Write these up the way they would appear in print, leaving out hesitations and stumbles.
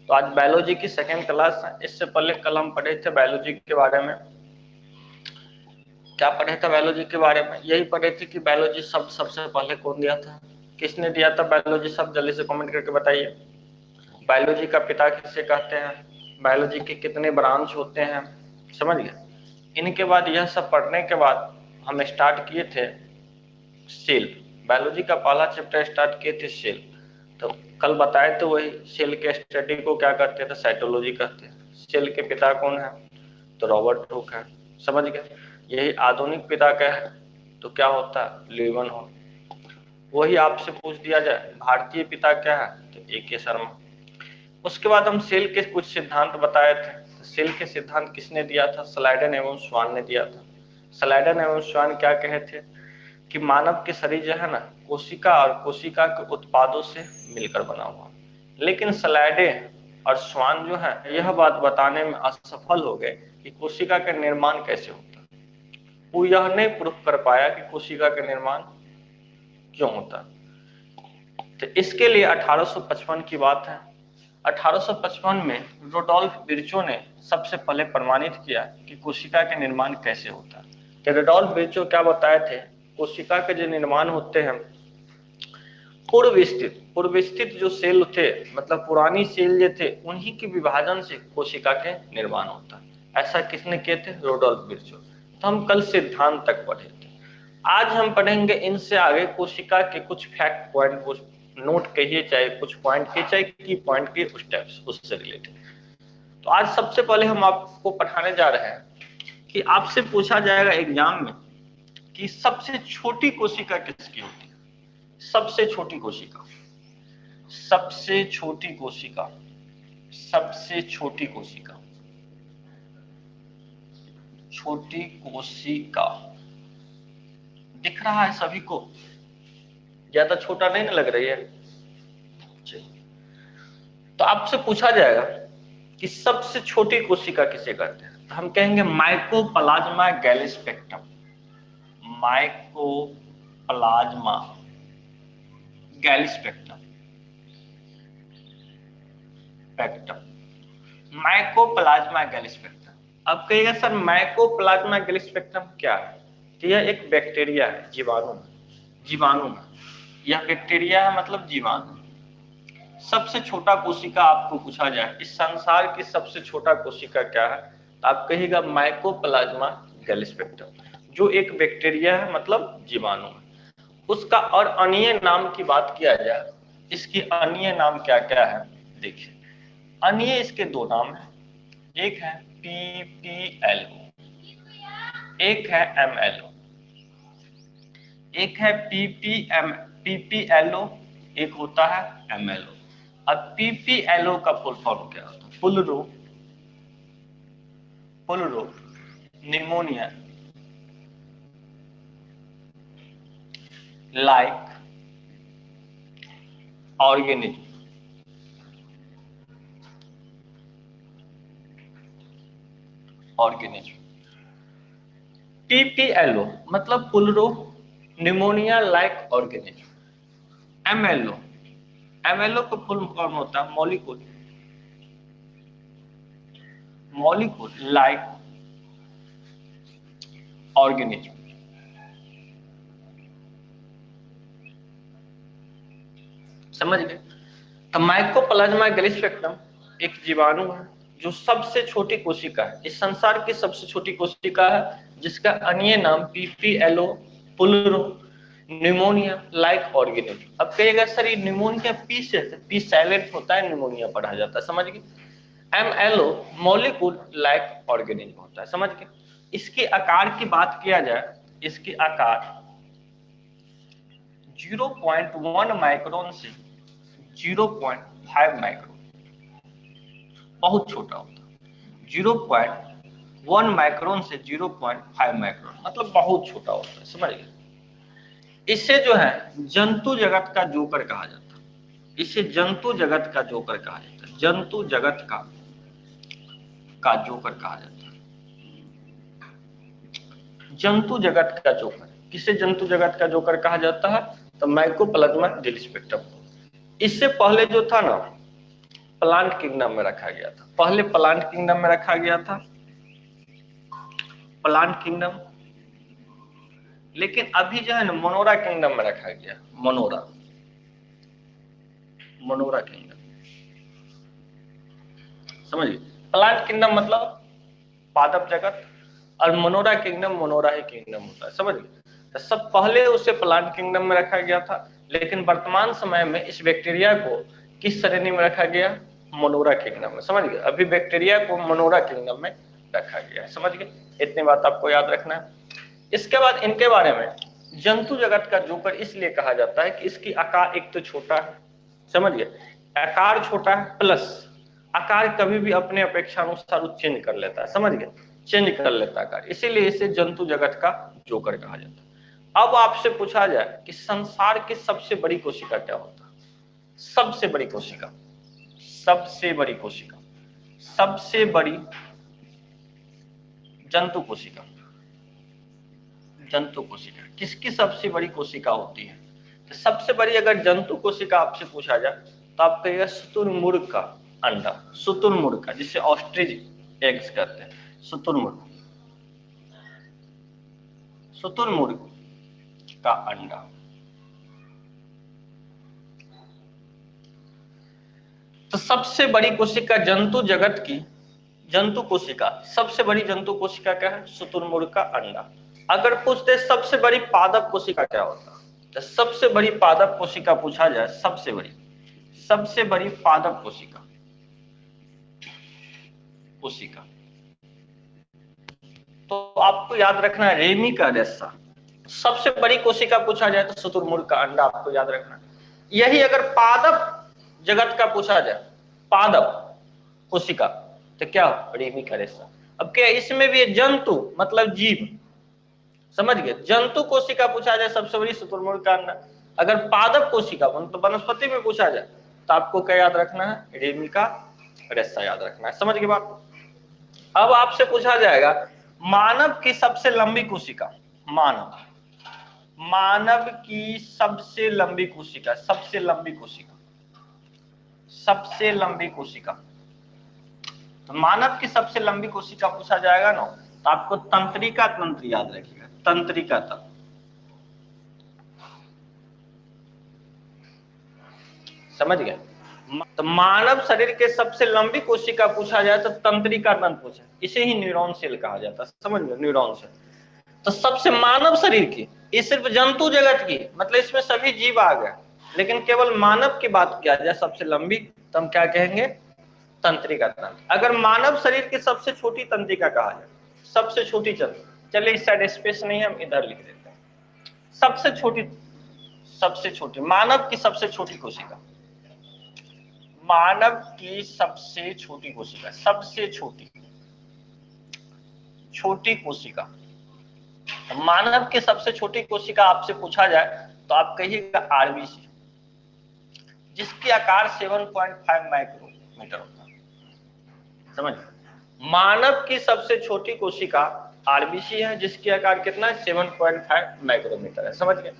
तो आज बायोलॉजी की सेकेंड क्लास है। इससे पहले कल हम पढ़े थे बायोलॉजी के बारे में। क्या पढ़े थे बायोलॉजी के बारे में? यही पढ़े थे कि बायोलॉजी शब्द सबसे पहले कौन दिया था, किसने दिया था बायोलॉजी शब्द, जल्दी से कमेंट करके बताइए। बायोलॉजी का पिता किसे कहते हैं, बायोलॉजी के कितने ब्रांच होते हैं, समझ गए। इनके बाद यह सब पढ़ने के बाद हम स्टार्ट किए थे सेल। बायोलॉजी का पहला चैप्टर स्टार्ट किए थे सेल। तो कल बताए थे वही सेल के स्टडी को क्या कहते हैं, तो साइटोलॉजी कहते हैं। सेल के पिता कौन है, तो रॉबर्ट हुक है, समझ गए। यही आधुनिक पिता का है तो क्या होता है, लीवन। वही आपसे पूछ दिया जाए भारतीय पिता क्या है, तो A.K. शर्मा। उसके बाद हम सेल के कुछ सिद्धांत बताए थे। तो सेल के सिद्धांत किसने दिया था, स्लाइडन एवं स्वान ने दिया था। स्लाइडन एवं स्वान क्या कहे थे कि मानव के शरीर जो है ना, कोशिका और कोशिका के उत्पादों से मिलकर बना हुआ। लेकिन स्लाइडे और स्वान जो है यह बात बताने में असफल हो गए कि कोशिका का निर्माण कैसे होता। वो यह नहीं प्रूफ कर पाया कि कोशिका का निर्माण क्यों होता। तो इसके लिए 1855 की बात है। 1855 में रुडोल्फ विर्चो ने सबसे पहले प्रमाणित किया कि कोशिका के निर्माण कैसे होता है। तो रुडोल्फ विर्चो क्या बताए थे, कोशिका के जो निर्माण होते हैं पूर्व स्थित जो सेल थे, मतलब पुरानी सेल जो थे, उन्हीं के विभाजन से कोशिका के निर्माण होता है। ऐसा किसने किए थे, रुडोल्फ विर्चो। तो हम कल सिद्धांत तक पढ़े थे। आज हम पढ़ेंगे इनसे आगे कोशिका के कुछ फैक्ट पॉइंट, वो नोट कहिए चाहे कुछ पॉइंट के, चाहे की पॉइंट के स्टेप्स उससे रिलेटेड। तो आज सबसे पहले हम आपको पढ़ाने जा रहे हैं कि आपसे पूछा जाएगा एग्जाम में कि सबसे छोटी कोशिका किसकी होती है। सबसे छोटी कोशिका, सबसे छोटी कोशिका, सबसे छोटी कोशिका, छोटी कोशिका दिख रहा है सभी को, ज्यादा छोटा नहीं ना लग रही है। तो आपसे पूछा जाएगा कि सबसे छोटी कोशिका किसे कहते हैं, तो हम कहेंगे mycoplasma gallisepticum. Mycoplasma gallisepticum, mycoplasma gallisepticum. अब कहिएगा सर माइकोप्लाज्मा गैलिस्पेक्टम क्या है, तो यह एक बैक्टीरिया है, जीवाणु में यह बैक्टीरिया है, मतलब जीवाणु। सबसे छोटा कोशिका आपको पूछा जाए इस संसार की सबसे छोटा कोशिका क्या है, तो आप कहिएगा माइकोप्लाज्मा गैलिस्पेक्टम, जो एक बैक्टीरिया है, मतलब जीवाणु है। उसका और अन्य नाम की बात किया जाए, इसकी अन्य नाम क्या क्या है, देखिए अन्य इसके दो नाम है। एक है PPLO, एक है MLO। एक है PPLO, एक होता है MLO। अब PPLO का फुल फॉर्म क्या होता है, पुलरो निमोनिया लाइक ऑर्गेनिज्म। PPLO मतलब पुलरो निमोनिया लाइक ऑर्गेनिज्म। MLO का फुल फॉर्म होता है मॉलिक्यूल लाइक ऑर्गेनिज्म। समझ गए। तो माइकोप्लाज्मा गैलिस्पेक्टम एक जीवाणु है जो सबसे छोटी कोशिका है, इस संसार की सबसे छोटी कोशिका है, जिसका अन्य नाम PPLO पुलरो निमोनिया लाइक ऑर्गेनिज्म। अब कहिएगा सर ये निमोनिया पी साइलेंट होता है, निमोनिया पढ़ा जाता है, समझ गए। MLO मॉलिक्यूल लाइक ऑर्गेनिज्म होता है, समझ गए। इसके आकार की बात किया जाए, इसके आकार 0.1 माइक्रोन से 0.5 माइक्रोन, बहुत छोटा होता है। 0.1 माइक्रोन से 0.5 माइक्रोन मतलब बहुत छोटा होता है, समझ गए। इसे जो है जंतु जगत का जोकर कहा जाता है, इसे जंतु जगत का जोकर कहा जाता है, जंतु जगत का जोकर कहा जाता है। जंतु जगत का जोकर, किसे जंतु जगत का जोकर कहा जाता है, तो माइकोप्लाज्मा गैलिस्पेक्टम। इससे पहले जो था ना प्लांट किंगडम में रखा गया था, पहले प्लांट किंगडम में रखा गया था, प्लांट किंगडम। लेकिन अभी जो है ना मोनोरा किंगडम में रखा गया, मोनोरा, मोनोरा किंगडम, समझिए। प्लांट किंगडम मतलब पादप जगत, और मोनोरा किंगडम मोनोरा ही किंगडम होता है, समझ गए। तो सब पहले उसे प्लांट किंगडम में रखा गया था, लेकिन वर्तमान समय में इस बैक्टीरिया को किस श्रेणी में रखा गया, मोनोरा किंगडम में, समझ गए। अभी बैक्टीरिया को मोनोरा किंगडम में रखा गया है, समझ गए। इतनी बात आपको याद रखना है। इसके बाद इनके बारे में जंतु जगत का जोकर इसलिए कहा जाता है कि इसकी आकार एक तो छोटा है, समझ गए, आकार छोटा है, प्लस आकार कभी भी अपने अपेक्षा अनुसार चेंज कर लेता है, समझ गए, चेंज कर लेता है आकार, इसीलिए इसे जंतु जगत का जोकर कहा जाता है। अब आपसे पूछा जाए कि संसार की सबसे बड़ी कोशिका क्या होता है, सबसे बड़ी कोशिका, सबसे बड़ी कोशिका, सबसे बड़ी जंतु कोशिका, जंतु कोशिका किसकी सबसे बड़ी कोशिका होती है? तो सबसे बड़ी अगर जंतु कोशिका आपसे पूछा जाए तो आप कहिएगा शुतुरमुर्ग का अंडा, शुतुरमुर्ग का, जिसे ऑस्ट्रिच एग्स कहते हैं, शुतुरमुर्ग, शुतुरमुर्ग का अंडा। तो सबसे बड़ी कोशिका जंतु जगत की, जंतु कोशिका, सबसे बड़ी जंतु कोशिका क्या है? शुतुरमुर्ग का अंडा। अगर पूछते सबसे बड़ी पादप कोशिका क्या होता है, तो सबसे बड़ी पादप कोशिका पूछा जाए, सबसे बड़ी, सबसे बड़ी पादप कोशिका, कोशिका तो आपको याद रखना है रेमी का रेशा। सबसे बड़ी कोशिका पूछा जाए तो शुतुरमुर्ग का अंडा आपको याद रखना है। यही अगर पादप जगत का पूछा जाए, पादप कोशिका, तो क्या रेमी का रेशा। अब क्या इसमें भी जंतु मतलब जीव, समझ गए, जंतु कोशिका पूछा जाए सबसे बड़ी शुतुरमुर्ग का अंडा। अगर पादप कोशिका मतलब वनस्पति में पूछा जाए तो आपको क्या याद रखना है? रेमी का रेशा याद रखना है, समझ गए बात। अब आपसे पूछा जाएगा मानव की सबसे लंबी कोशिका, मानव, मानव की सबसे लंबी कोशिका, सबसे लंबी कोशिका, सबसे लंबी कोशिका। तो मानव की सबसे लंबी कोशिका पूछा जाएगा ना, तो आपको तंत्रिका तंत्र याद रखिएगा, तंत्रिका तंत्र, समझ गए। तो मानव शरीर के सबसे लंबी कोशिका पूछा जाए तो तंत्रिका तंत्र पूछे, इसे ही न्यूरॉन सेल कहा जाता है, समझ गए, न्यूरॉन सेल। तो सबसे मानव शरीर की, ये सिर्फ जंतु जगत की, मतलब इसमें सभी जीव आ गए, लेकिन केवल मानव की बात किया जाए सबसे लंबी, तो हम क्या कहेंगे? तंत्रिका तंत्र। अगर मानव शरीर की सबसे छोटी तंत्रिका कहा जाए, सबसे छोटी तंत्र, चलिए इस साइड स्पेस नहीं है, हम इधर लिख देते हैं, सबसे छोटी, सबसे छोटी, मानव की सबसे छोटी कोशिका, मानव की सबसे छोटी कोशिका, सबसे छोटी, छोटी कोशिका, मानव की सबसे छोटी कोशिका आपसे पूछा जाए तो आप कहिएगा आरबीसी, जिसकी आकार 7.5 माइक्रोमीटर होता है, समझ। मानव की सबसे छोटी कोशिका आरबीसी है, जिसकी आकार कितना है? 7.5 माइक्रोमीटर है, समझ गए।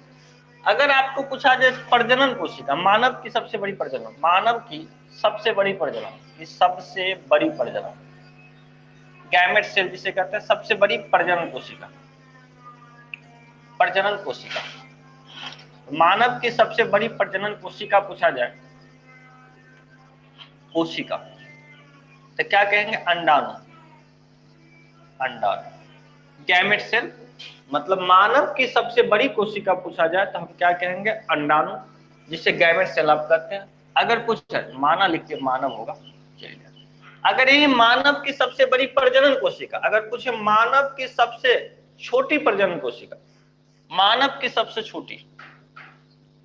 अगर आपको पूछा जाए प्रजनन कोशिका, मानव की सबसे बड़ी प्रजनन, मानव की सबसे बड़ी प्रजनन, की सबसे बड़ी प्रजनन, गैमेट सेल जिसे कहते हैं, सबसे बड़ी प्रजनन कोशिका, प्रजनन कोशिका, मानव की सबसे बड़ी प्रजनन कोशिका पूछा जाए, कोशिका, तो क्या कहेंगे? अंडाणु, अंडाणु, गैमेट सेल, मतलब मानव की सबसे बड़ी कोशिका पूछा जाए तो हम क्या कहेंगे? अंडाणु, जिसे गैमेट सेल आप कहते हैं। अगर पूछे, माना लिखिए, मानव होगा, चलिए। अगर ये मानव की सबसे बड़ी प्रजनन कोशिका, अगर पूछे मानव की सबसे छोटी प्रजनन कोशिका, मानव की सबसे छोटी,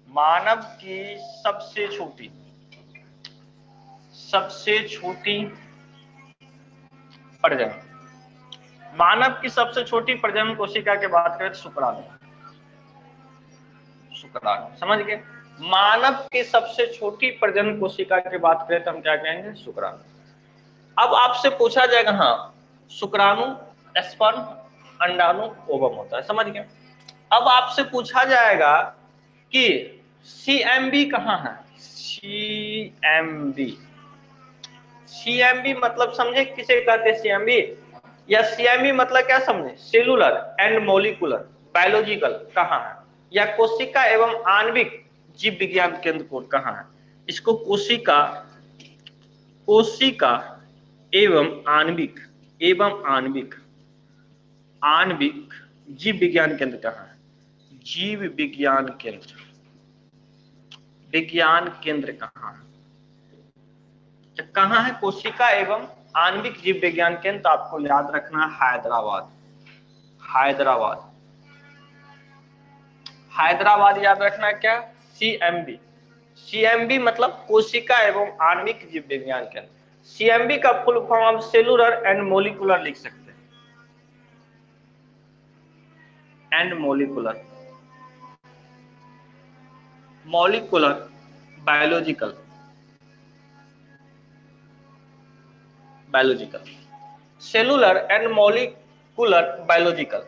मानव की सबसे छोटी, सबसे छोटी प्रजनन, मानव की सबसे छोटी प्रजनन कोशिका की बात करें तो शुक्राणु, शुक्राणु, समझ गए। मानव की सबसे छोटी प्रजनन कोशिका की बात करें तो हम क्या कहेंगे? शुक्राणु। अब आपसे पूछा जाएगा, हाँ, शुक्राणु, स्पर्म, अंडाणु, ओवम होता है, समझ गए। अब आपसे पूछा जाएगा कि सीएमबी कहाँ है? सीएमबी, सीएमबी मतलब समझे किसे कहते हैं सीएमबी, या सीएमबी मतलब क्या समझे, सेलुलर एंड मॉलिक्यूलर बायोलॉजिकल कहाँ है, या कोशिका एवं आणविक जीव विज्ञान केंद्र कोड कहाँ है। इसको कोशिका कोशिका एवं आणविक आणविक आणविक जीव विज्ञान केंद्र कहाँ है, जीव विज्ञान केंद्र कहाँ है, तो कहाँ है कोशिका एवं आणविक जीव विज्ञान केंद्र, तो आपको याद रखना हैदराबाद, हैदराबाद, हैदराबाद याद रखना क्या, सीएमबी, सीएमबी मतलब कोशिका एवं आणविक जीव विज्ञान केंद्र। सीएमबी का फुल फॉर्म आप सेलुलर एंड मोलिकुलर लिख सकते हैं, and molecular, molecular biological, biological, cellular and molecular biological,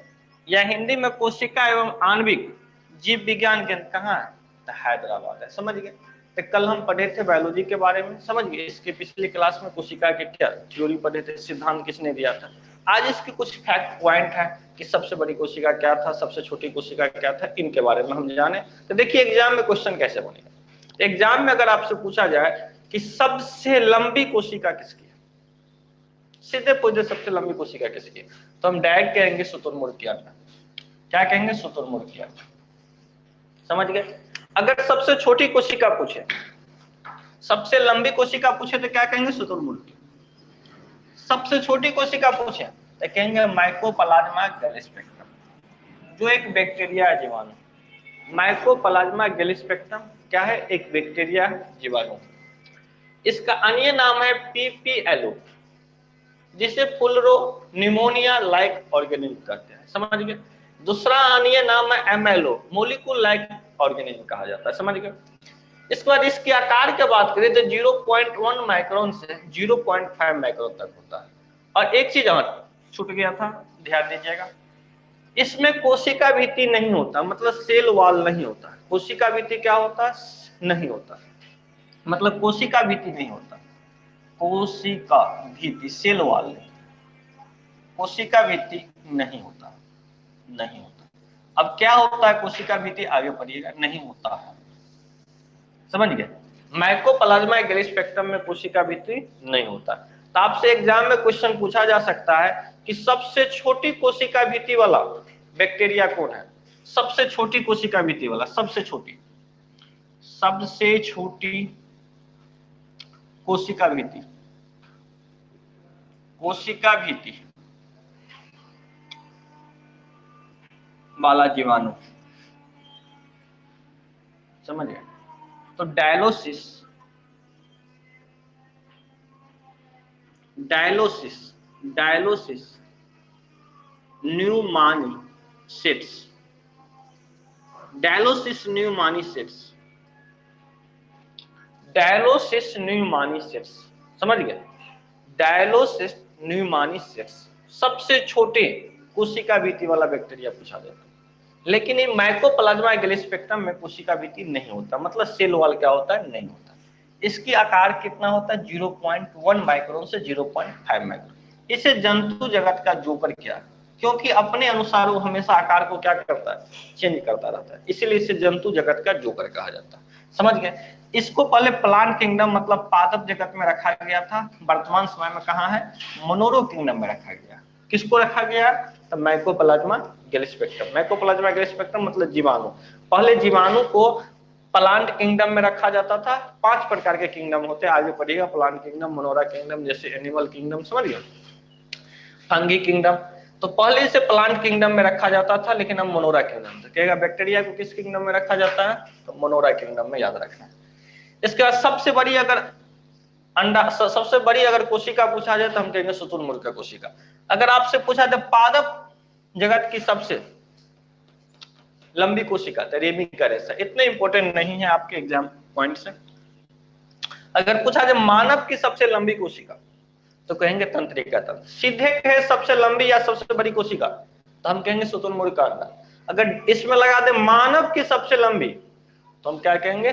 या हिंदी में कोशिका एवं आणविक जीव विज्ञान केंद्र कहाँ है, तो हैदराबाद है। समझ गए, तो कल हम पढ़े थे बायोलॉजी के बारे में, समझ गए। इसके पिछली क्लास में कोशिका के क्या थ्योरी पढ़े थे, सिद्धांत किसने दिया था। आज इसके कुछ फैक्ट पॉइंट है कि सबसे बड़ी कोशिका क्या था, सबसे छोटी कोशिका क्या था, इनके बारे में हम जाने। तो देखिए एग्जाम में क्वेश्चन कैसे बनेगा। एग्जाम में अगर आपसे पूछा जाए कि सबसे लंबी कोशिका किसकी है, सीधे पूछे सबसे लंबी कोशिका किसकी है, तो हम डायरेक्ट कहेंगे शुतुरमुर्ग की अंडा। क्या कहेंगे, शुतुरमुर्ग की अंडा। समझ गए। अगर सबसे छोटी कोशिका पूछे, सबसे लंबी कोशिका पूछे तो क्या कहेंगे, शुतुरमुर्ग। सबसे छोटी कोशिका पूछे तो कहेंगे माइकोप्लाज्मा गैलिस्पेक्टम, जो एक बैक्टीरिया है, जीवाणु। माइकोप्लाज्मा गैलिस्पेक्टम क्या है, एक बैक्टीरिया जीवाणु। इसका अन्य नाम है पीपीएलओ, जिसे पुलरो निमोनिया लाइक ऑर्गेनिज्म कहते हैं। समझ गए। दूसरा अन्य नाम है एमएलओ, मोलिक्यूल लाइक ऑर्गेनिज्म कहा जाता है। समझ गए। इसके बाद इसके आकार की बात करें तो 0.1 माइक्रोन से 0.5 माइक्रोन तक होता है। और एक चीज और छूट गया था, ध्यान दीजिएगा, इसमें कोशिका भित्ति नहीं होता, मतलब सेल वॉल नहीं होता। कोशिका भित्ति क्या होता, नहीं होता, मतलब कोशिका भित्ति नहीं होता, कोशिका भित्ति, सेल वॉल नहीं, कोशिका भित्ति नहीं होता, नहीं होता। अब क्या होता है कोशिका भित्ति, आगे पढ़िएगा, नहीं होता है। समझ गए। माइकोप्लाज्मा गैलिस्पेक्टम में कोशिका भित्ति नहीं होता। तो आपसे एग्जाम में क्वेश्चन पूछा जा सकता है कि सबसे छोटी कोशिका भित्ति वाला बैक्टीरिया कौन है, सबसे छोटी कोशिका भित्ति वाला, सबसे छोटी कोशिका भित्ति, कोशिका भित्ति वाला जीवाणु। समझ गए। तो डायलोसिस न्यूमानिसेट्स, डायलोसिस न्यूमानिसेट्स, समझ गए। डायलोसिस न्यूमानिसेट्स सबसे छोटे कोशिका भित्ति वाला बैक्टीरिया पूछा जाता है। लेकिन ये माइकोप्लाज्मा गैलिस्पेक्टम में कोशिका भित्ति नहीं होता, मतलब सेल वॉल क्या होता है, नहीं होता। इसकी आकार कितना होता है, 0.1 माइक्रोन से 0.5 माइक्रोन। इसे जंतु जगत का जोकर किया, क्योंकि अपने अनुसार वो हमेशा आकार को क्या करता है, चेंज करता रहता है, इसीलिए इसे जंतु जगत का जोकर कहा जाता है। समझ गए। इसको पहले प्लांट किंगडम मतलब पादप जगत में रखा गया था, वर्तमान समय में कहाँ है, मोनोरो किंगडम में रखा गया। किसको रखा गया, तो माइकोप्लाज्मा गैलिस्पेक्टम। माइकोप्लाज्मा गैलिस्पेक्टम मतलब जीवाणु। पहले जीवाणु को प्लांट किंगडम में रखा जाता था। 5 प्रकार के किंगडम होते हैं, आगे पढ़िएगा, प्लांट किंगडम, मोनोरा किंगडम, जैसे एनिमल किंगडम, समझ गए, फंगी किंगडम। तो पहले इसे प्लांट किंगडम में रखा जाता था, लेकिन अब मोनोरा किंगडम। तो कहेगा बैक्टीरिया को किस किंगडम में रखा जाता है, तो मोनोरा किंगडम में, याद रखना है। इसके बाद सबसे बड़ी अगर अंडा, सबसे बड़ी अगर कोशिका पूछा जाए तो हम कहेंगे शुतुरमुर्ग का कोशिका। अगर आपसे पूछा जाए पादप जगत की सबसे लंबी कोशिका, तो रेमिका रेसा। इतने इंपॉर्टेंट नहीं है आपके एग्जाम पॉइंट से। अगर पूछा जाए मानव की सबसे लंबी कोशिका, तो कहेंगे तंत्रिका तंत्र। सीधे कहे सबसे लंबी या सबसे बड़ी कोशिका, तो हम कहेंगे शुतुरमुर्ग का अंडा। अगर इसमें लगा दे मानव की सबसे लंबी, तो हम क्या कहेंगे,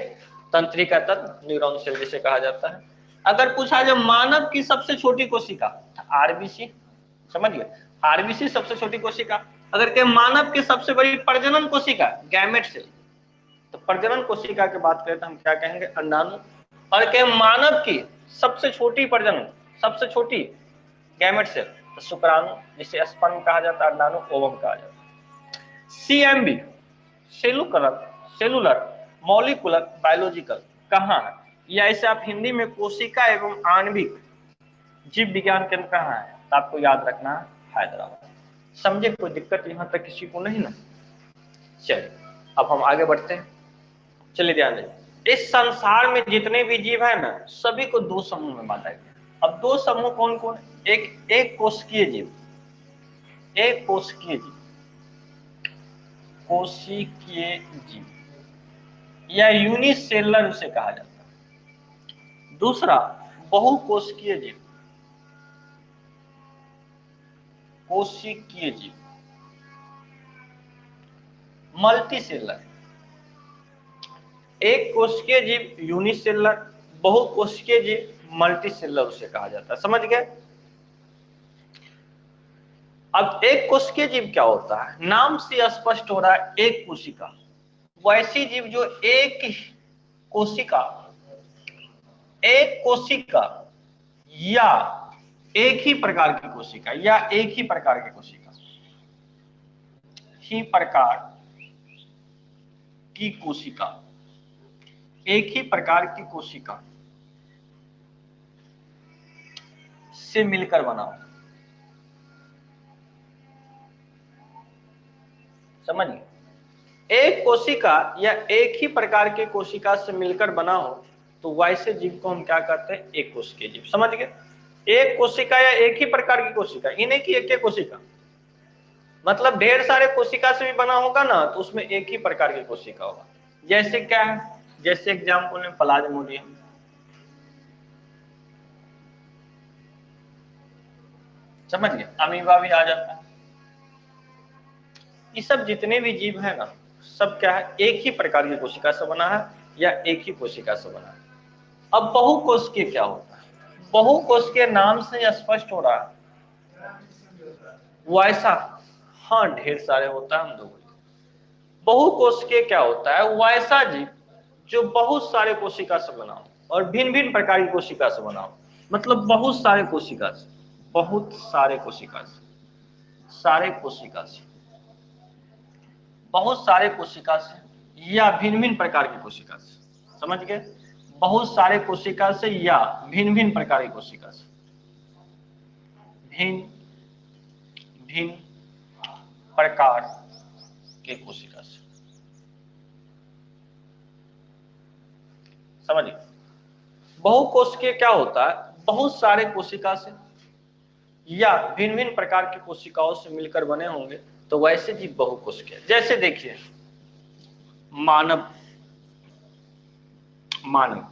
तंत्रिका तंत्र, न्यूरॉन सेल जिसे कहा जाता है। अगर पूछा जाए मानव की सबसे छोटी कोशिका, आरबीसी, समझिए, आरबीसी सबसे छोटी कोशिका। अगर के मानव की सबसे बड़ी प्रजनन कोशिका, गैमेट सेल, तो प्रजनन कोशिका की बात करें तो हम क्या कहेंगे, अंडाणु। और के मानव की सबसे छोटी प्रजनन, सबसे छोटी गैमेट सेल, तो शुक्राणु, जिसे स्पर्म कहा जाता है, अंडाणु, ओवम कहा जाता है। CMB, cellular, cellular molecular biological, कहाँ है, या इसे आप हिंदी में कोशिका एवं आणविक जीव विज्ञान केंद्र कहाँ है, तो आपको याद रखना है हैदराबाद। समझे, कोई दिक्कत यहाँ तक किसी को नहीं ना। चलिए अब हम आगे बढ़ते हैं। चलिए ध्यान दें, इस संसार में जितने भी जीव है ना, सभी को दो समूह में बांटा गया। अब दो समूह कौन कौन, एक कोशिकीय जीव, एक कोशिकीय जीव, कोशिकीय जीव या यूनिसेलुलर उसे कहा जाता है। दूसरा बहुकोशिकीय जीव, कोशिकीय जीव, मल्टीसेलुलर। एक कोशिकीय जीव यूनिसेलुलर, बहुकोशिकीय जीव मल्टीसेलुलर उसे कहा जाता है। समझ गए। अब एक कोशिकीय जीव क्या होता है, नाम से स्पष्ट हो रहा है, एक कोशिका। वैसी जीव जो एक कोशिका, एक कोशिका या एक ही प्रकार की कोशिका, या एक ही प्रकार की कोशिका, ही प्रकार की कोशिका, एक ही प्रकार की कोशिका से मिलकर बना हो। समझिए, एक कोशिका या एक ही प्रकार के कोशिका से मिलकर बना हो तो वैसे जीव को हम क्या कहते हैं, एक कोशिकीय जीव। समझ गए। एक कोशिका या एक ही प्रकार की कोशिका, इन्हें की एक कोशिका, मतलब ढेर सारे कोशिका से भी बना होगा ना, तो उसमें एक ही प्रकार की कोशिका होगा। जैसे क्या है, जैसे एग्जाम्पल में प्लाज्मोडियम, समझ गए, अमीबा भी आ जाता है। ये सब जितने भी जीव है ना, सब क्या है, एक ही प्रकार की कोशिका से बना है या एक ही कोशिका से बना है। अब बहुकोशिकीय क्या होता है, बहुकोशिकीय नाम से स्पष्ट हो रहा है, वैसा, हाँ ढेर सारे होता है, हम दो। बहुकोशिकीय क्या होता है, वैसा जीव जो बहुत सारे कोशिका से बना हो और भिन्न भिन्न प्रकार की कोशिका से बना हो। मतलब बहुत सारे कोशिका से, बहुत सारे कोशिका से, सारे कोशिका से, बहुत सारे कोशिका से या भिन्न भिन्न प्रकार की कोशिका से। समझ गए, बहुत सारे कोशिका से या भिन्न भिन्न प्रकार की कोशिका से, भिन्न भिन्न प्रकार के कोशिका से। समझिए, बहुकोशिकीय क्या होता है, बहुत सारे कोशिका से या भिन्न भिन्न प्रकार की कोशिकाओं से मिलकर बने होंगे तो वैसे जीव बहुकोशिकीय। जैसे देखिए मानव, मानव,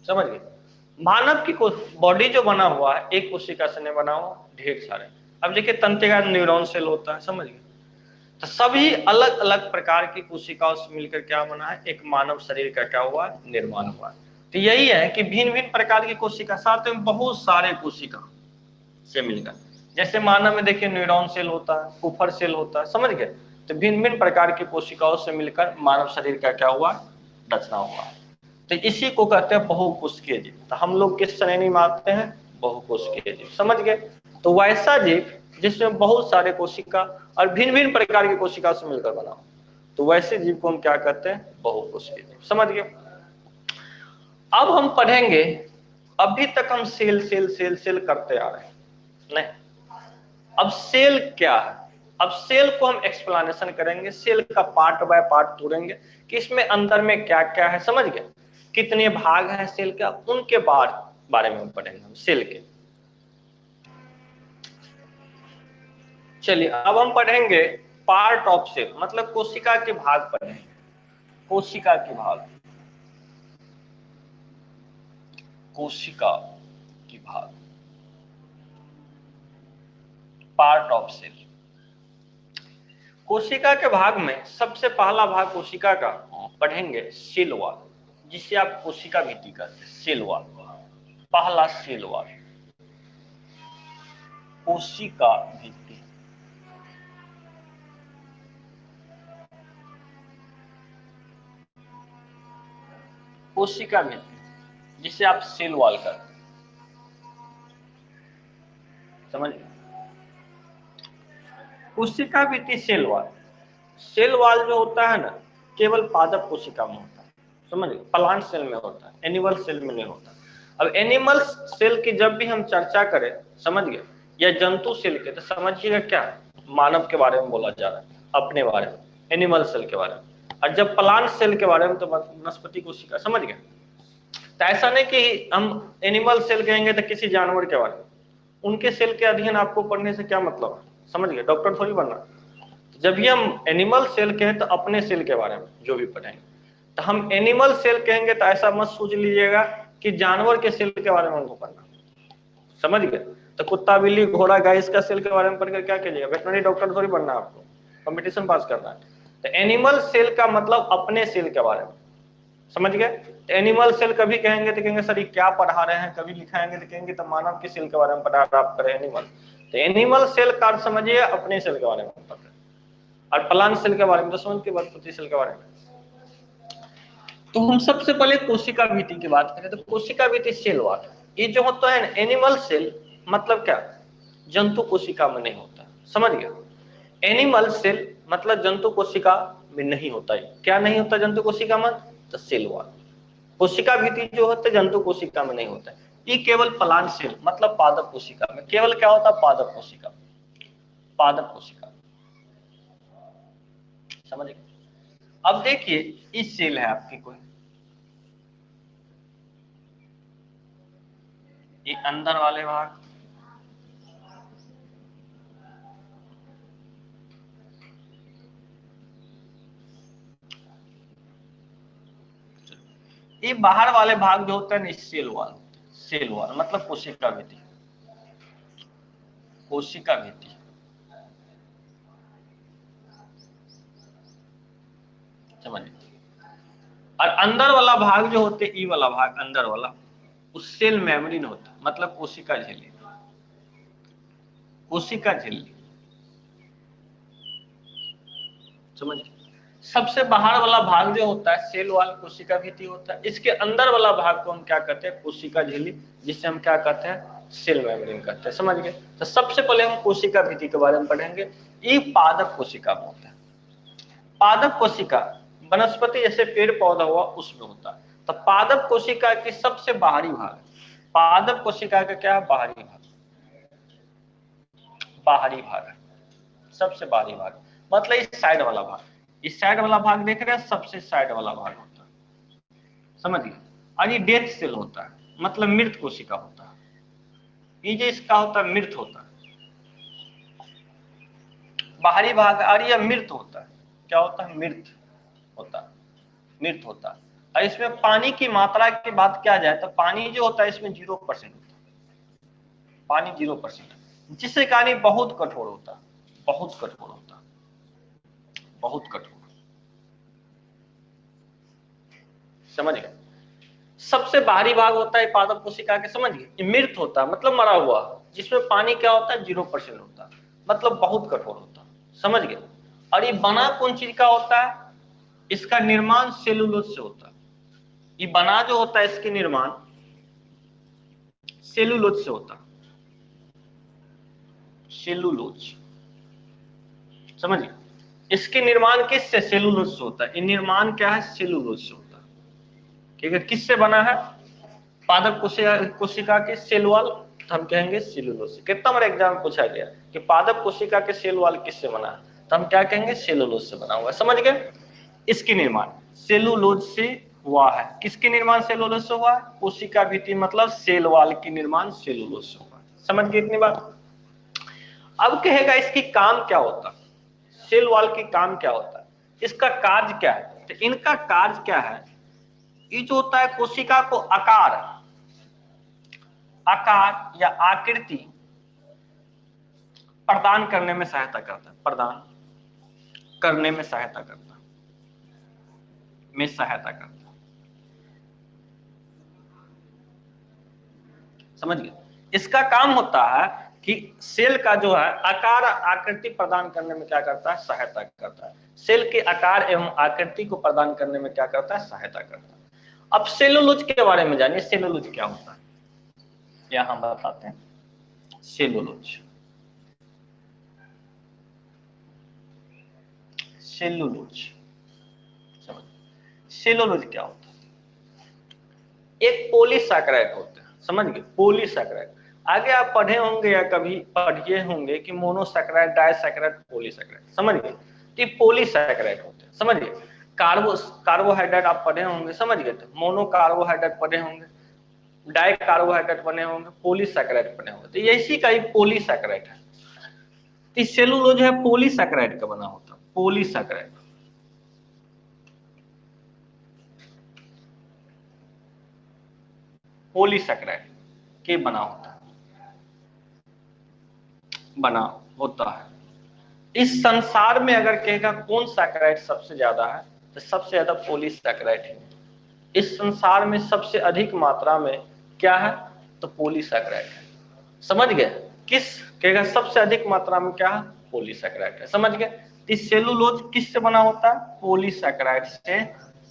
समझ गए, मानव की बॉडी जो बना हुआ है एक कोशिका से नहीं बना हुआ, ढेर सारे। अब देखिए तंत्रिका न्यूरॉन सेल होता है, समझ गए, तो सभी अलग अलग प्रकार की कोशिकाओं से मिलकर क्या बना है, एक मानव शरीर का क्या हुआ, निर्माण हुआ। तो यही है कि भिन्न भिन्न प्रकार की कोशिका, साथ में बहुत सारे कोशिका से मिलकर, जैसे मानव में देखिए न्यूरॉन सेल होता है, कुफर सेल होता है, समझ गए। तो भिन्न भिन्न प्रकार की कोशिकाओं से मिलकर मानव शरीर का क्या हुआ, रचना हुआ। तो इसी को कहते हैं बहुकोशिकीय जीव। तो हम लोग किस श्रेणी में आते हैं, बहुकोशिकीय जीव। समझ गए। तो वैसा जीव जिसमें बहुत सारे कोशिका और भिन्न भिन्न प्रकार की कोशिका से मिलकर बना हो, तो वैसे जीव को हम क्या कहते हैं, बहुकोशिकीय जीव। समझ गए। अब हम पढ़ेंगे, अभी तक हम सेल सेल सेल सेल करते आ रहे हैं, नहीं, अब सेल क्या है। अब सेल को हम एक्सप्लेनेशन करेंगे, सेल का पार्ट बाय पार्ट तोड़ेंगे कि इसमें अंदर में क्या क्या है, समझ गए, कितने भाग हैं सेल का, उनके बारे में पढ़ेंगे हम सेल के। चलिए अब हम पढ़ेंगे पार्ट ऑफ सेल, मतलब कोशिका के भाग पढ़ेंगे, कोशिका के भाग, कोशिका के भाग, पार्ट ऑफ सेल। कोशिका के भाग में सबसे पहला भाग कोशिका का पढ़ेंगे सेल वॉल। जिसे आप कोशिका भित्ति कहते हैं, सेल वॉल। पहला सेल वॉल, कोशिका भित्ति। कोशिका भित्ति जिसे आप सेल वॉल कहते हैं, समझ गए। कोशिका भित्ति सेल वॉल। सेल वॉल जो होता है ना, केवल पादप कोशिका में होता है, समझ गए। प्लांट सेल में होता है, एनिमल सेल में नहीं होता। अब एनिमल सेल की जब भी हम चर्चा करें, समझ गए, या जंतु सेल के, तो समझिएगा क्या मानव के बारे में बोला जा रहा है, अपने बारे में, एनिमल सेल के बारे में। और जब प्लांट सेल के बारे में तो वनस्पति कोशिका, समझ गए। तो ऐसा नहीं कि हम एनिमल सेल कहेंगे तो किसी जानवर के बारे में, उनके सेल के अध्ययन आपको पढ़ने से क्या मतलब है, समझ गए। डॉक्टर थोड़ी बनना। जब भी हम एनिमल सेल कहें तो अपने सेल के बारे में जो भी पढ़ेंगे, तो हम एनिमल सेल कहेंगे तो ऐसा मत सोच लीजिएगा कि जानवर के सेल के बारे में हमको पढ़ना, समझ गए। तो कुत्ता, बिल्ली, घोड़ा, गाय, इसका सेल के बारे में पढ़कर क्या कीजिएगा, वेटनरी डॉक्टर थोड़ी बनना है आपको, कंपटीशन पास करना है। तो एनिमल सेल का मतलब अपने सेल के बारे में, समझ गए। तो एनिमल सेल कभी कहेंगे तो कहेंगे सर ये क्या पढ़ा रहे हैं, कभी लिखाएंगे तो कहेंगे तो मानव के सेल के बारे में पढ़ा रहे, आप करें एनिमल। तो एनिमल सेल का समझिए अपने सेल के बारे में पढ़ रहे, और प्लांट सेल के बारे में तो समझ के वनस्पति सेल के बारे में। तो हम सबसे पहले कोशिका भित्ति की बात करें तो कोशिका भित्ति सेल वॉल, ये जो होता है एनिमल सेल, मतलब क्या, जंतु कोशिका में नहीं होता, समझ गया। एनिमल सेल मतलब जंतु कोशिका में नहीं होता है। क्या नहीं होता जंतु कोशिका में, तो सेल वॉल। कोशिका भित्ति जो होता है जंतु कोशिका में नहीं होता है, ये केवल प्लांट सेल मतलब पादप कोशिका में केवल क्या होता है, पादप कोशिका, पादप कोशिका, समझ गए। अब देखिए इस सेल है आपकी कोई, ये अंदर वाले भाग, ये बाहर वाले भाग जो होते हैं सेल वॉल। सेल वॉल मतलब कोशिका भित्ति, कोशिका भित्ति, समझिए। और अंदर वाला भाग जो होते ई वाला भाग अंदर वाला, उस सेल मेम्ब्रेन होता है, मतलब कोशिका झिल्ली, कोशिका झिल्ली, समझिए। सबसे बाहर वाला भाग जो होता है सेल वॉल कोशिका भित्ति होता है, इसके अंदर वाला भाग को हम क्या कहते हैं, कोशिका झिल्ली, जिसे हम क्या कहते हैं, सेल मेम्ब्रेन कहते हैं, समझ गए। तो सबसे पहले हम कोशिका भित्ति के बारे में पढ़ेंगे। ये पादप कोशिका में होता है। पादप कोशिका वनस्पति जैसे पेड़ पौधा हुआ उसमें होता है। तो पादप कोशिका की सबसे बाहरी भाग, पादप कोशिका का क्या है, बाहरी भाग, बाहरी भाग है, सबसे बाहरी भाग मतलब इस साइड वाला भाग, इस साइड वाला भाग देख रहे हैं, सबसे साइड वाला भाग होता है, समझिए। और ये डेथ सेल होता है, मतलब मृत कोशिका होता है। ये जो इसका होता है मृत होता है, बाहरी भाग, और यह मृत होता है, क्या होता है, मृत होता है, मृत होता है। और इसमें पानी की मात्रा की बात किया जाए तो पानी जो होता है इसमें 0% होता है, पानी 0%, जिससे कारण बहुत कठोर होता है, बहुत कठोर होता है, बहुत कठोर, समझ गए। सबसे बाहरी भाग होता है पादप कोशिका के, समझ गए। मृत होता है मतलब मरा हुआ, जिसमें पानी क्या होता है, 0% होता है, मतलब बहुत कठोर होता है, समझ गए। और ये बना कौन चीज का होता है, इसका निर्माण सेलुलोज से होता है। ये बना जो होता है इसके निर्माण सेलुलोज से होता है, सेलुलोज, समझिए। इसके निर्माण किससे, सेलुलोज से होता है। ये निर्माण क्या है, सेलुलोज से होता है, ठीक है। किससे बना है, पादप कोशिका के सेल वॉल, तो हम कहेंगे सेलुलोज से। कितना बार एग्जाम में पूछा गया कि पादप कोशिका के सेल वॉल किससे बना है, तो हम क्या कहेंगे, सेलुलोज से बना हुआ है, समझ गए। इसके निर्माण सेलुलोज से हुआ है। किसके निर्माण सेलुलोज से हुआ है, कोशिका भित्ति मतलब सेल वॉल की निर्माण सेलुलोज से हुआ है, समझ गए इतनी बात। अब कहेगा इसकी काम क्या होता है, सेल वॉल की काम क्या होता है, इसका कार्य क्या है। तो इनका कार्य क्या है, ये जो होता है कोशिका को आकार, आकार या आकृति प्रदान करने में सहायता करता है, प्रदान करने में सहायता करता है, में सहायता करता है। समझ गए। इसका काम होता है कि सेल का जो है आकार आकृति प्रदान करने में क्या करता है, सहायता करता है। सेल के आकार एवं आकृति को प्रदान करने में क्या करता है, सहायता करता है। अब सेलुलोज के बारे में जानिए, सेलुलोज क्या होता है, यहां हम बताते हैं। सेलुलोज, सेलुलोज, सेलुलोज क्या होता है, एक पॉलीसैकेराइड होता है, समझ गए, पॉलीसैकेराइड। आगे आप पढ़े होंगे या कभी पढ़िए होंगे कि मोनोसैकेराइड, डाइसैकेराइड, पॉलीसैकेराइड, समझ गए। तो पॉलीसैकेराइड होते हैं, समझ गए। कार्बोहाइड्रेट आप पढ़े होंगे, समझ गए, तो मोनो कार्बोहाइड्रेट पढ़े होंगे, डाई कार्बोहाइड्रेट बने होंगे, पॉलीसैकेराइड बने होंगे, तो इसी का ही पॉलीसैकेराइड है। तो सेलुलोज है पॉलीसैकेराइड का बना होता है, पॉलीसैकेराइड, पॉलीसैकेराइड के बना होता है। इस संसार में अगर कहेगा कौन सैकेराइड सबसे ज्यादा है, तो सबसे ज्यादा पॉलीसैकेराइड है। इस संसार में सबसे अधिक मात्रा में क्या है, तो पॉलीसैकेराइड है, समझ गए। किस कहेगा सबसे अधिक मात्रा में क्या है, पॉलीसैकेराइड है, समझ गए। तो सेलुलोज किससे बना होता है, पॉलीसैकेराइड से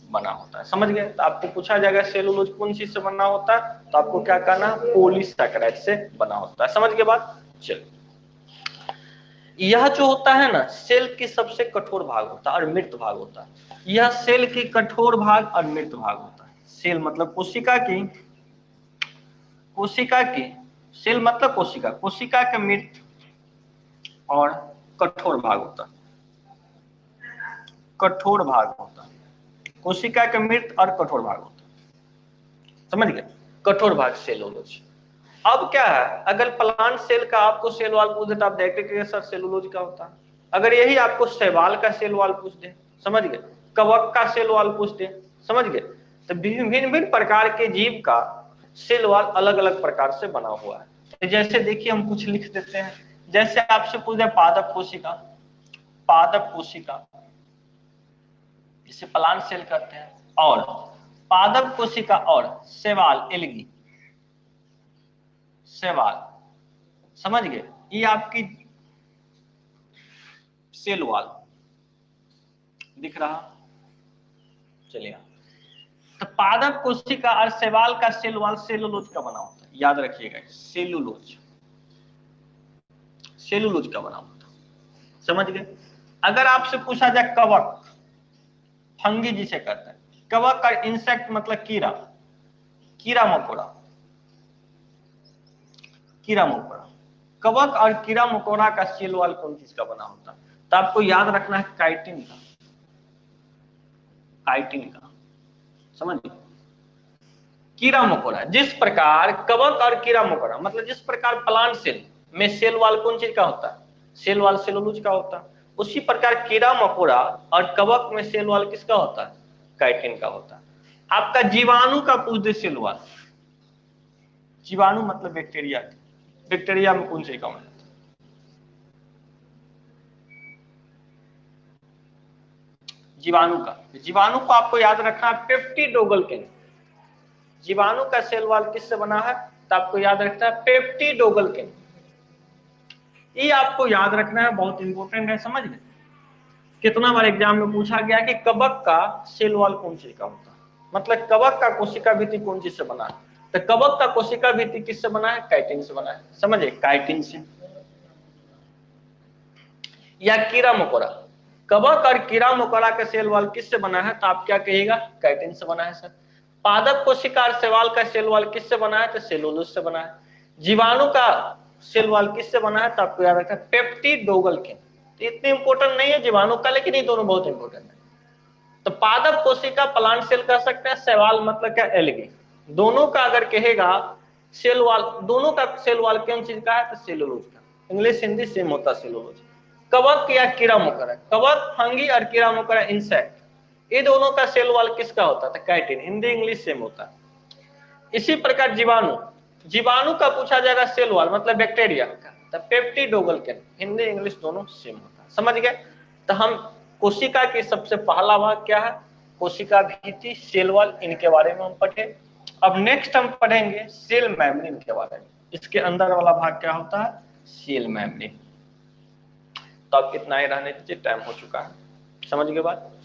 बना होता है, समझ गए। तो आपको पूछा जाएगा सेलुलोज कौन चीज से बना होता है, तो आपको क्या करना है, पॉलीसैकेराइड से बना होता है, समझ गए बात। चलिए, यह जो होता है ना, सेल की सबसे कठोर भाग होता है और मृत भाग होता है। यह सेल की कठोर भाग और मृत भाग होता है। सेल मतलब कोशिका की, सेल मतलब कोशिका का मृत और कठोर भाग होता है, कठोर भाग होता है, कोशिका का मृत और कठोर भाग होता है, समझ गए, कठोर भाग सेलुलोज। अब क्या है, अगर प्लांट सेल का आपको सेल वॉल पूछ दे तो आप देखते कि सर सेलुलोज का होता है। अगर यही आपको शैवाल का सेल वॉल पूछ दे, समझ गए, कवक का सेल वॉल पूछ दे, समझ गए, तो भिन्न भिन्न प्रकार के जीव का सेल वॉल अलग अलग प्रकार से बना हुआ है। तो जैसे देखिए हम कुछ लिख देते हैं, जैसे आपसे पूछ दे पादप कोशिका, पादप कोशिका जिसे प्लांट सेल कहते हैं, और पादप कोशिका और शैवाल, एल्गी, शैवाल, समझ गए, ये आपकी सेल वॉल दिख रहा। चलिए, तो पादप कोशिका और शैवाल का सेल वॉल सेलुलोज का बना होता है, याद रखिएगा, सेलुलोज, सेलुलोज का बना होता है, समझ गए। अगर आपसे पूछा जाए कवक, फंगी जिसे कहते हैं, कवक और इंसेक्ट मतलब कीड़ा, कीड़ा मकोड़ा, कीड़ा मकोड़ा, कवक और कीड़ा मकोड़ा का सेल वॉल कौन चीज का बना होता है, तो आपको याद रखना है काइटिन का, काइटिन का, समझ गए। कीड़ा मकोड़ा, जिस प्रकार कवक और कीड़ा मकोड़ा मतलब जिस प्रकार प्लांट सेल में सेल वॉल कौन चीज का होता है, सेल वॉल सेलुलोज का होता है, उसी प्रकार कीड़ा मकोड़ा और कवक में सेल वॉल किसका होता है, काइटिन का होता है। आपका जीवाणु का पूछ दे सेल वॉल, जीवाणु मतलब बैक्टीरिया, बैक्टीरिया में कौन चीज का होता है, जीवाणु का, जीवाणु को आपको याद रखना है पेप्टिडोग्लिकन, जीवाणु का सेल वॉल किससे बना है, तो आपको याद रखना है पेप्टिडोग्लिकन, ये आपको याद रखना है, बहुत इंपॉर्टेंट है, समझ गए। कितना बार एग्जाम में पूछा गया कि कवक का सेल वॉल कौन चीज का होता है, मतलब कवक का कोशिका भित्ति कौन चीज से बना है, तो कवक का कोशिका भित्ति किससे बना है, काइटिन से बना है, समझे, काइटिन से। या कीड़ा मकोड़ा, कवक और कीड़ा मकोड़ा का सेल वॉल किससे बना है, तो आप क्या कहिएगा, काइटिन से बना है सर। पादप कोशिका और शैवाल का सेल वॉल किससे बना है, तो सेलुलोज से बना है। जीवाणु का सेल वॉल किससे बना है, तो आपको याद रखना है पेप्टिडोग्लिकन। तो इतने इंपॉर्टेंट नहीं है जीवाणु का, लेकिन ये दोनों बहुत इंपॉर्टेंट है। तो पादप कोशिका प्लांट सेल कह सकते हैं, शैवाल मतलब क्या, एल्गी। दोनों का अगर कहेगा सेल वॉल, दोनों का सेल वॉल कौन चीज का है, तो सेलुलोज का, इंग्लिश हिंदी सेम होता है सेलुलोज। कवक या कीड़ा मकोड़ा, कवक फंगी और कीड़ा मकोड़ा इंसेक्ट, ये दोनों का सेल वॉल किसका होता है, काइटिन, हिंदी इंग्लिश सेम होता है। इसी प्रकार जीवाणु, जीवाणु का पूछा जाएगा सेल वॉल मतलब बैक्टीरिया का, तो पेप्टिडोग्लिकन, हिंदी इंग्लिश दोनों सेम होता है, समझ गए। तो हम कोशिका की सबसे पहला भाग क्या है, कोशिका भित्ति, सेल वॉल, इनके बारे में हम पढ़े। अब नेक्स्ट हम पढ़ेंगे सेल मेम्ब्रेन के बारे में। इसके अंदर वाला भाग क्या होता है? Cell membrane. तो अब इतना ही रहने दीजिए, टाइम हो चुका है। समझ गए बात?